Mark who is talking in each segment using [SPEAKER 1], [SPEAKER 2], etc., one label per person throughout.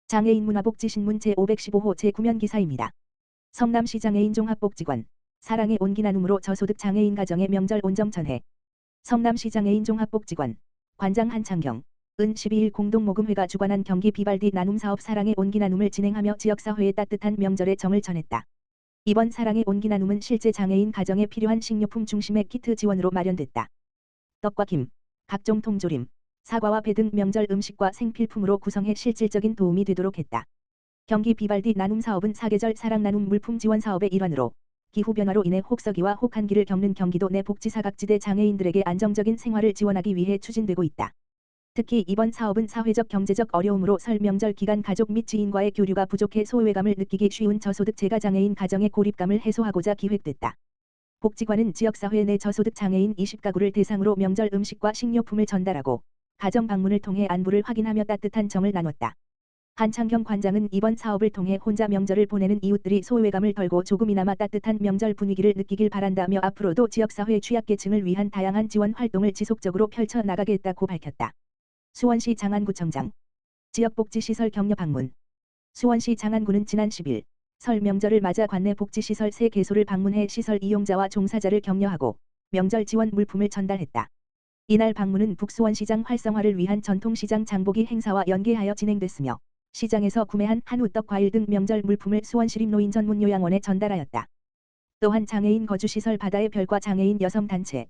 [SPEAKER 1] 장애인 문화복지신문 제515호 제9면 기사입니다. 성남시 장애인 종합복지관 사랑의 온기 나눔으로 저소득 장애인 가정의 명절 온정 전해. 성남시 장애인 종합복지관 관장 한창경 은 12일 공동모금회가 주관한 경기 비발디 나눔사업 사랑의 온기 나눔을 진행하며 지역사회에 따뜻한 명절의 정을 전했다. 이번 사랑의 온기 나눔은 실제 장애인 가정에 필요한 식료품 중심의 키트 지원으로 마련됐다. 떡과 김, 각종 통조림, 사과와 배 등 명절 음식과 생필품으로 구성해 실질적인 도움이 되도록 했다. 경기 비발디 나눔 사업은 사계절 사랑 나눔 물품 지원 사업의 일환으로 기후변화로 인해 혹서기와 혹한기를 겪는 경기도 내 복지사각지대 장애인들에게 안정적인 생활을 지원하기 위해 추진되고 있다. 특히 이번 사업은 사회적 경제적 어려움으로 설 명절 기간 가족 및 지인과의 교류가 부족해 소외감을 느끼기 쉬운 저소득 재가장애인 가정의 고립감을 해소하고자 기획됐다. 복지관은 지역사회 내 저소득 장애인 20가구를 대상으로 명절 음식과 식료품을 전달하고 가정 방문을 통해 안부를 확인하며 따뜻한 정을 나눴다. 한창경 관장은 이번 사업을 통해 혼자 명절을 보내는 이웃들이 소외감을 덜고 조금이나마 따뜻한 명절 분위기를 느끼길 바란다며 앞으로도 지역사회 취약계층을 위한 다양한 지원 활동을 지속적으로 펼쳐 나가겠다고 밝혔다. 수원시 장안구청장 지역복지시설 격려 방문. 수원시 장안구는 지난 10일 설 명절을 맞아 관내 복지시설 3개소를 방문해 시설 이용자와 종사자를 격려하고 명절 지원 물품을 전달했다. 이날 방문은 북수원시장 활성화를 위한 전통시장 장보기 행사와 연계하여 진행됐으며 시장에서 구매한 한우 떡 과일 등 명절 물품을 수원시립노인 전문요양원에 전달하였다. 또한 장애인 거주시설 바다의 별과 장애인 여성단체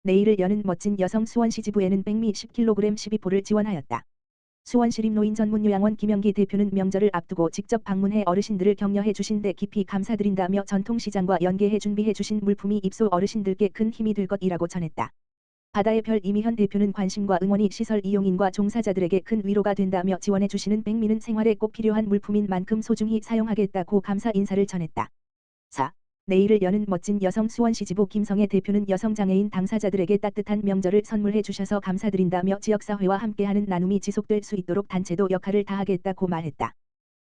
[SPEAKER 1] 내일을 여는 멋진 여성 수원시 지부에는 백미 10kg 12포를 지원하였다. 수원시립노인 전문요양원 김영기 대표는 명절을 앞두고 직접 방문해 어르신들을 격려해 주신 데 깊이 감사드린다며 전통시장과 연계해 준비해 주신 물품이 입소 어르신들께 큰 힘이 될 것이라고 전했다. 바다의 별 이미현 대표는 관심과 응원이 시설 이용인과 종사자들에게 큰 위로가 된다며 지원해 주시는 백미는 생활에 꼭 필요한 물품인 만큼 소중히 사용하겠다고 감사 인사를 전했다. 내일을 여는 멋진 여성 수원시 지부 김성애 대표는 여성장애인 당사자들에게 따뜻한 명절을 선물해 주셔서 감사드린다며 지역사회와 함께하는 나눔이 지속될 수 있도록 단체도 역할을 다하겠다고 말했다.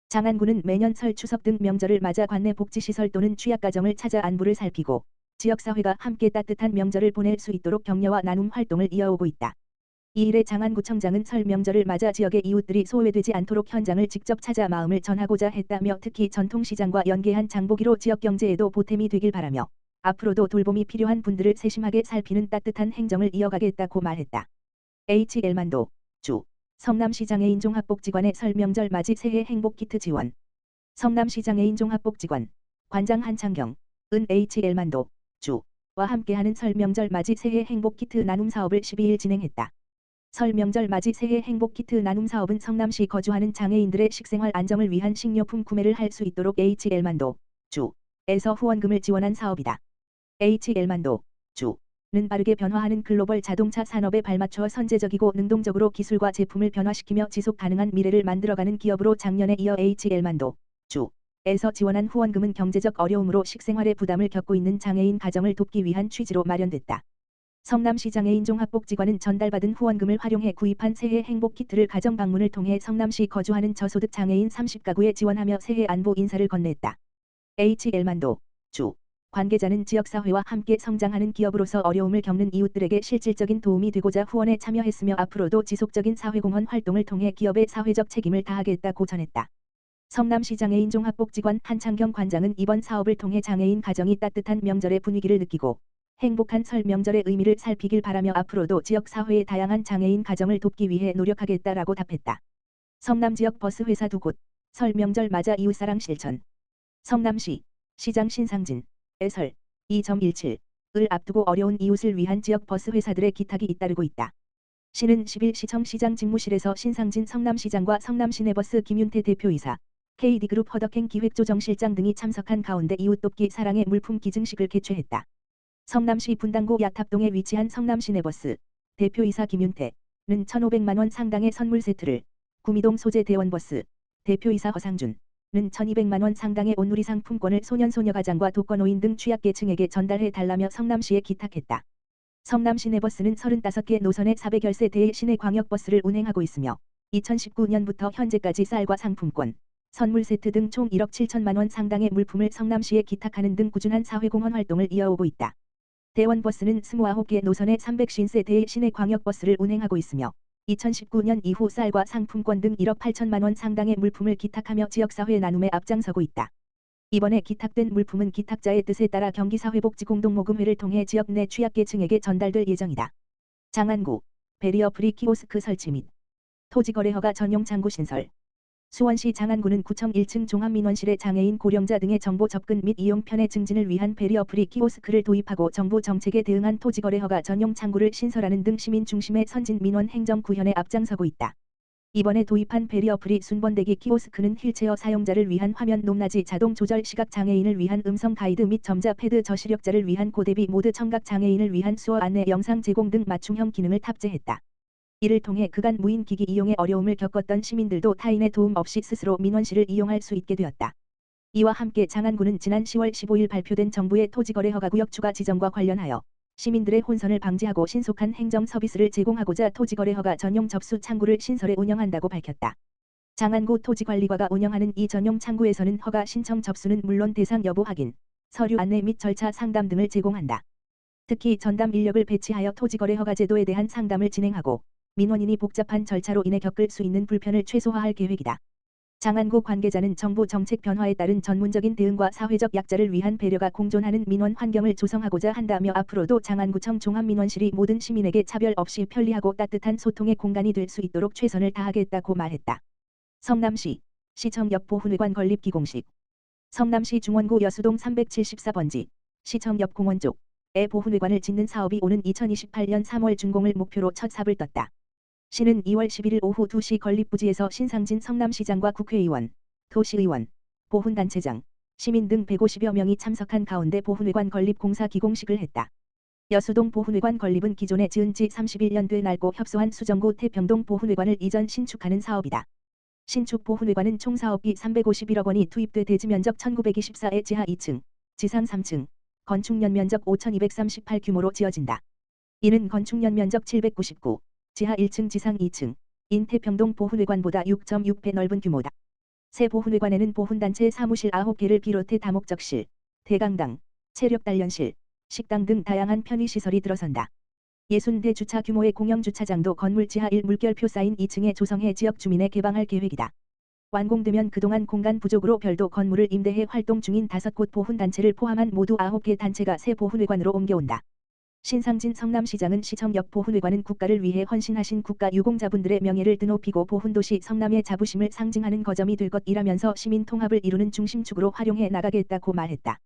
[SPEAKER 1] 장안구는 매년 설 추석 등 명절을 맞아 관내 복지시설 또는 취약가정을 찾아 안부를 살피고 지역사회가 함께 따뜻한 명절을 보낼 수 있도록 격려와 나눔 활동을 이어오고 있다. 이 일에 장안구청장은 설 명절을 맞아 지역의 이웃들이 소외되지 않도록 현장을 직접 찾아 마음을 전하고자 했다며 특히 전통시장과 연계한 장보기로 지역경제에도 보탬이 되길 바라며 앞으로도 돌봄이 필요한 분들을 세심하게 살피는 따뜻한 행정을 이어가겠다고 말했다. HL만도 주 성남시 장애인 종합복지관의 설 명절 맞이 새해 행복키트 지원. 성남시 장애인 종합복지관 관장 한창경 은 HL만도 주와 함께하는 설 명절 맞이 새해 행복키트 나눔 사업을 12일 진행했다. 설 명절 맞이 새해 행복키트 나눔 사업은 성남시 거주하는 장애인들의 식생활 안정을 위한 식료품 구매를 할 수 있도록 HL만도 주에서 후원금을 지원한 사업이다. HL만도 주는 빠르게 변화하는 글로벌 자동차 산업에 발맞춰 선제적이고 능동적으로 기술과 제품을 변화시키며 지속 가능한 미래를 만들어가는 기업으로 작년에 이어 HL만도 주에서 지원한 후원금은 경제적 어려움으로 식생활의 부담을 겪고 있는 장애인 가정을 돕기 위한 취지로 마련됐다. 성남시 장애인 종합복지관은 전달받은 후원금을 활용해 구입한 새해 행복키트를 가정 방문을 통해 성남시 거주하는 저소득 장애인 30가구에 지원하며 새해 안부 인사를 건넸다. HL만도 주 관계자는 지역사회와 함께 성장하는 기업으로서 어려움을 겪는 이웃들에게 실질적인 도움이 되고자 후원에 참여했으며 앞으로도 지속적인 사회공헌 활동을 통해 기업의 사회적 책임을 다하겠다고 전했다. 성남시 장애인 종합복지관 한창경 관장은 이번 사업을 통해 장애인 가정이 따뜻한 명절의 분위기를 느끼고 행복한 설 명절의 의미를 살피길 바라며 앞으로도 지역사회의 다양한 장애인 가정을 돕기 위해 노력하겠다라고 답했다. 성남지역 버스회사 2곳 설 명절 맞아 이웃사랑 실천. 성남시 시장 신상진 설 2.17을 앞두고 어려운 이웃을 위한 지역 버스회사들의 기탁이 잇따르고 있다. 시는 10일 시청시장 집무실에서 신상진 성남시장과 성남시내버스 김윤태 대표이사 KD그룹 허덕행 기획조정실장 등이 참석한 가운데 이웃 돕기 사랑의 물품 기증식을 개최했다. 성남시 분당구 약탑동에 위치한 성남시내버스 대표이사 김윤태는 1,500만원 상당의 선물 세트를, 구미동 소재 대원버스 대표이사 허상준은 1,200만원 상당의 온누리 상품권을 소년소녀가장과 독거노인 등 취약계층에게 전달해 달라며 성남시에 기탁했다. 성남시내버스는 35개 노선의 400여세 대의 시내광역버스를 운행하고 있으며 2019년부터 현재까지 쌀과 상품권, 선물 세트 등 총 1억 7천만원 상당의 물품을 성남시에 기탁하는 등 꾸준한 사회공헌 활동을 이어오고 있다. 대원버스는 29개 노선의 350세 대의 시내광역버스를 운행하고 있으며 2019년 이후 쌀과 상품권 등 1억 8천만 원 상당의 물품을 기탁하며 지역사회 나눔에 앞장서고 있다. 이번에 기탁된 물품은 기탁자의 뜻에 따라 경기사회복지공동모금회를 통해 지역 내 취약계층에게 전달될 예정이다. 장안구 베리어 프리 키오스크 설치 및 토지거래허가 전용 창구 신설. 수원시 장안구는 구청 1층 종합민원실에 장애인 고령자 등의 정보 접근 및 이용 편의 증진을 위한 베리어 프리 키오스크를 도입하고 정부 정책에 대응한 토지거래허가 전용 창구를 신설하는 등 시민 중심의 선진 민원 행정 구현에 앞장서고 있다. 이번에 도입한 베리어 프리 순번대기 키오스크는 휠체어 사용자를 위한 화면 높낮이 자동 조절, 시각 장애인을 위한 음성 가이드 및 점자 패드, 저시력자를 위한 고대비 모드, 청각 장애인을 위한 수어 안내 영상 제공 등 맞춤형 기능을 탑재했다. 이를 통해 그간 무인 기기 이용에 어려움을 겪었던 시민들도 타인의 도움 없이 스스로 민원실을 이용할 수 있게 되었다. 이와 함께 장안구는 지난 10월 15일 발표된 정부의 토지거래허가구역 추가 지정과 관련하여 시민들의 혼선을 방지하고 신속한 행정 서비스를 제공하고자 토지거래허가 전용 접수 창구를 신설해 운영한다고 밝혔다. 장안구 토지관리과가 운영하는 이 전용 창구에서는 허가 신청 접수는 물론 대상 여부 확인, 서류 안내 및 절차 상담 등을 제공한다. 특히 전담 인력을 배치하여 토지거래허가 제도에 대한 상담을 진행하고 민원인이 복잡한 절차로 인해 겪을 수 있는 불편을 최소화할 계획이다. 장안구 관계자는 정부 정책 변화에 따른 전문적인 대응과 사회적 약자를 위한 배려가 공존하는 민원 환경을 조성하고자 한다며 앞으로도 장안구청 종합민원실이 모든 시민에게 차별 없이 편리하고 따뜻한 소통의 공간이 될 수 있도록 최선을 다하겠다고 말했다. 성남시 시청 옆 보훈회관 건립 기공식. 성남시 중원구 여수동 374번지 시청 옆 공원 쪽에 보훈회관을 짓는 사업이 오는 2028년 3월 준공을 목표로 첫 삽을 떴다. 시는 2월 11일 오후 2시 건립부지에서 신상진 성남시장과 국회의원, 도시의원, 보훈단체장, 시민 등 150여 명이 참석한 가운데 보훈회관 건립 공사 기공식을 했다. 여수동 보훈회관 건립은 기존에 지은 지 31년 돼 낡고 협소한 수정구 태평동 보훈회관을 이전 신축하는 사업이다. 신축 보훈회관은 총 사업비 351억 원이 투입돼 대지 면적 1924에 지하 2층, 지상 3층, 건축 연면적 5238 규모로 지어진다. 이는 건축 연면적 799, 지하 1층 지상 2층, 인 태평동 보훈회관보다 6.6배 넓은 규모다. 새 보훈회관에는 보훈단체 사무실 9개를 비롯해 다목적실, 대강당, 체력단련실, 식당 등 다양한 편의시설이 들어선다. 60대 주차 규모의 공영주차장도 건물 지하 1 물결표 쌓인 2층에 조성해 지역 주민에 개방할 계획이다. 완공되면 그동안 공간 부족으로 별도 건물을 임대해 활동 중인 5곳 보훈단체를 포함한 모두 9개 단체가 새 보훈회관으로 옮겨온다. 신상진 성남시장은 시청 옆 보훈회관은 국가를 위해 헌신하신 국가 유공자분들의 명예를 드높이고 보훈도시 성남의 자부심을 상징하는 거점이 될 것이라면서 시민 통합을 이루는 중심축으로 활용해 나가겠다고 말했다.